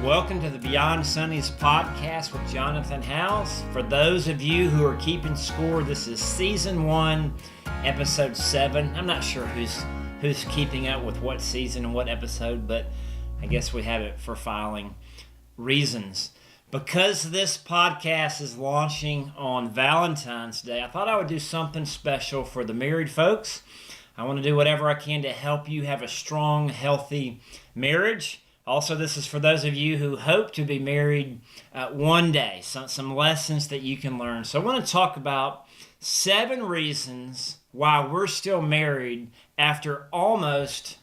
Welcome to the Beyond Sundays podcast with Jonathan House. For those of you who are keeping score, this is Season 1, Episode 7. I'm not sure who's keeping up with what season and what episode, but I guess we have it for filing reasons. Because this podcast is launching on Valentine's Day, I thought I would do something special for the married folks. I want to do whatever I can to help you have a strong, healthy marriage. Also, this is for those of you who hope to be married one day, some lessons that you can learn. So I want to talk about 7 reasons why we're still married after almost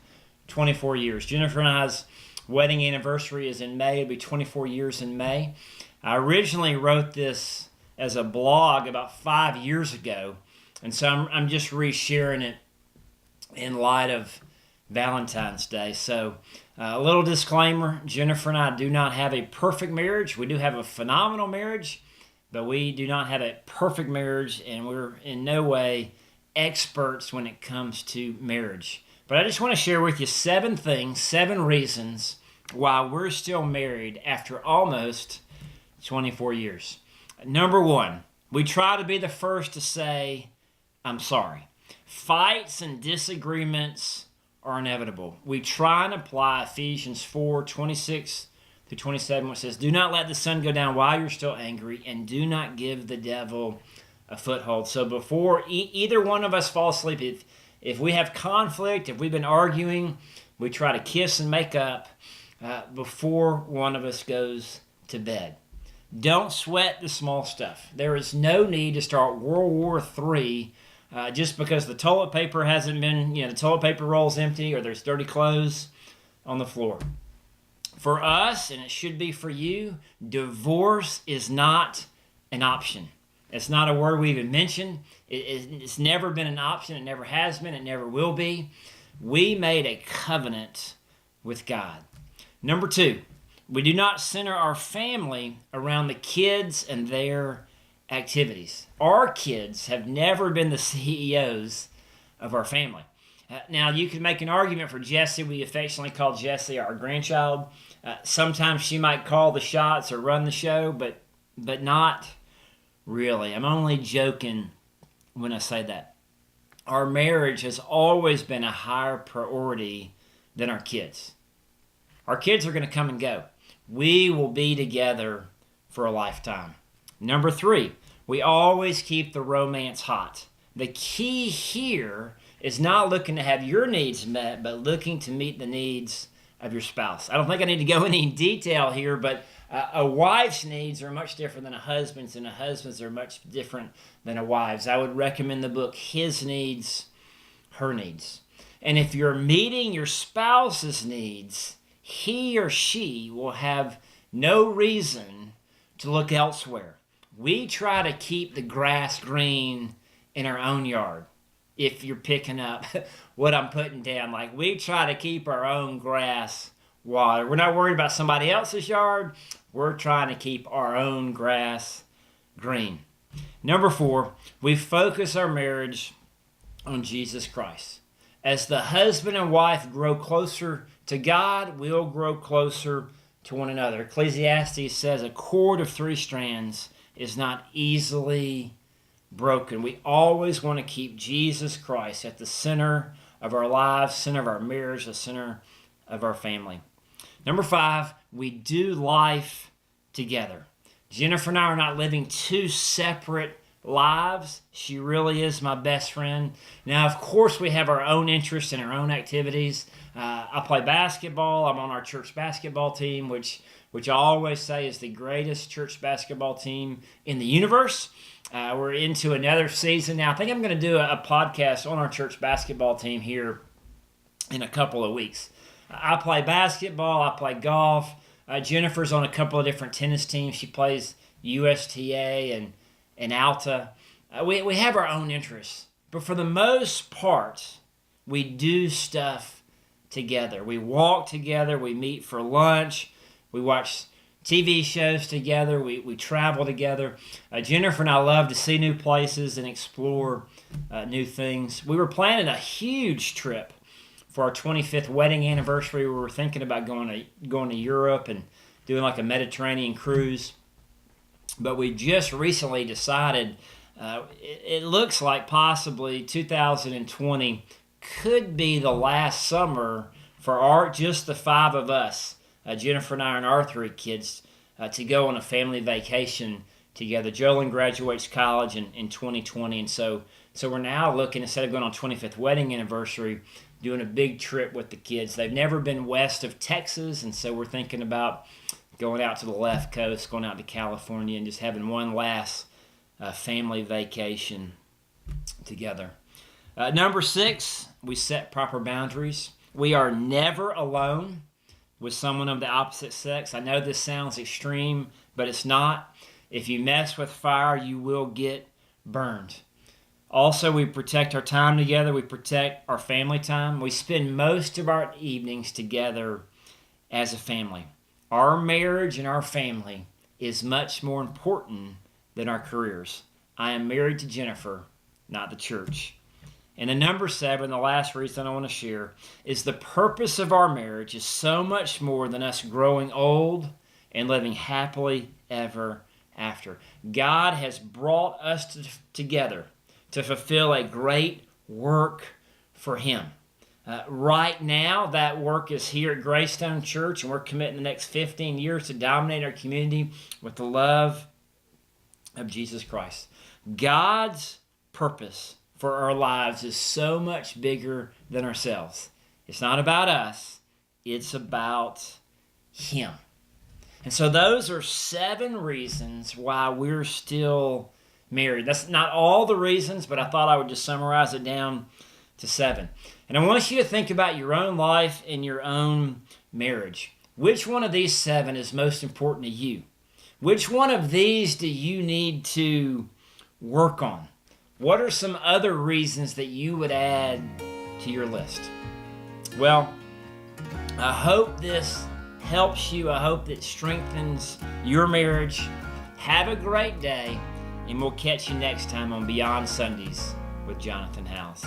24 years. Jennifer and I's wedding anniversary is in May. It'll be 24 years in May. I originally wrote this as a blog about 5 years ago, and so I'm just resharing it in light of Valentine's Day. So a little disclaimer, Jennifer and I do not have a perfect marriage. We do have a phenomenal marriage, but we do not have a perfect marriage, and we're in no way experts when it comes to marriage. But I just want to share with you 7 things, 7 reasons why we're still married after almost 24 years. Number 1, we try to be the first to say, I'm sorry. Fights and disagreements are inevitable. We try and apply Ephesians 4:26-27, which says, do not let the sun go down while you're still angry, and do not give the devil a foothold. So before either one of us fall asleep, if we have conflict, if we've been arguing, we try to kiss and make up before one of us goes to bed. Don't sweat the small stuff. There is no need to start World War III just because the toilet paper hasn't been, the toilet paper roll's empty or there's dirty clothes on the floor. For us, and it should be for you, divorce is not an option. It's not a word we even mentioned. It's never been an option. It never has been. It never will be. We made a covenant with God. Number 2, we do not center our family around the kids and their activities. Our kids have never been the CEOs of our family. Now, you can make an argument for Jessie. We affectionately call Jessie our grandchild. Sometimes she might call the shots or run the show, but not really. I'm only joking when I say that. Our marriage has always been a higher priority than our kids. Our kids are going to come and go. We will be together for a lifetime. Number 3, we always keep the romance hot. The key here is not looking to have your needs met, but looking to meet the needs of your spouse. I don't think I need to go into any detail here, but a wife's needs are much different than a husband's, and a husband's are much different than a wife's. I would recommend the book His Needs, Her Needs. And if you're meeting your spouse's needs, he or she will have no reason to look elsewhere. We try to keep the grass green in our own yard. If you're picking up what I'm putting down, like we try to keep our own grass watered. We're not worried about somebody else's yard. We're trying to keep our own grass green. Number 4, we focus our marriage on Jesus Christ. As the husband and wife grow closer to God, we'll grow closer to one another. Ecclesiastes says a cord of 3 strands is not easily broken. We always want to keep Jesus Christ at the center of our lives, center of our marriage, the center of our family. Number 5, we do life together. Jennifer and I are not living 2 separate lives. She really is my best friend. Now, of course, we have our own interests and our own activities. I play basketball. I'm on our church basketball team, which I always say is the greatest church basketball team in the universe. We're into another season now. I think I'm going to do a podcast on our church basketball team here in a couple of weeks. I play basketball. I play golf. Jennifer's on a couple of different tennis teams. She plays USTA and Alta. We have our own interests. But for the most part, we do stuff together. We walk together. We meet for lunch. We watch TV shows together. We travel together. Jennifer and I love to see new places and explore new things. We were planning a huge trip for our 25th wedding anniversary. We were thinking about going to Europe and doing like a Mediterranean cruise. But we just recently decided it looks like possibly 2020 could be the last summer for just the 5 of us, Jennifer and I and our 3 kids, to go on a family vacation together. Jolene graduates college in 2020, and so we're now looking, instead of going on 25th wedding anniversary, doing a big trip with the kids. They've never been west of Texas, and so we're thinking about going out to the left coast, going out to California, and just having one last family vacation together. Number 6, we set proper boundaries. We are never alone with someone of the opposite sex. I know this sounds extreme, but it's not. If you mess with fire, you will get burned. Also, we protect our time together. We protect our family time. We spend most of our evenings together as a family. Our marriage and our family is much more important than our careers. I am married to Jennifer, not the church. And then number 7, the last reason I want to share, is the purpose of our marriage is so much more than us growing old and living happily ever after. God has brought us together to fulfill a great work for Him. Right now, that work is here at Graystone Church, and we're committing the next 15 years to dominate our community with the love of Jesus Christ. God's purpose for our lives is so much bigger than ourselves. It's not about us. It's about Him. And so those are 7 reasons why we're still married. That's not all the reasons, but I thought I would just summarize it down to 7. And I want you to think about your own life and your own marriage. Which one of these 7 is most important to you? Which one of these do you need to work on? What are some other reasons that you would add to your list? Well, I hope this helps you. I hope it strengthens your marriage. Have a great day, and we'll catch you next time on Beyond Sundays with Jonathan House.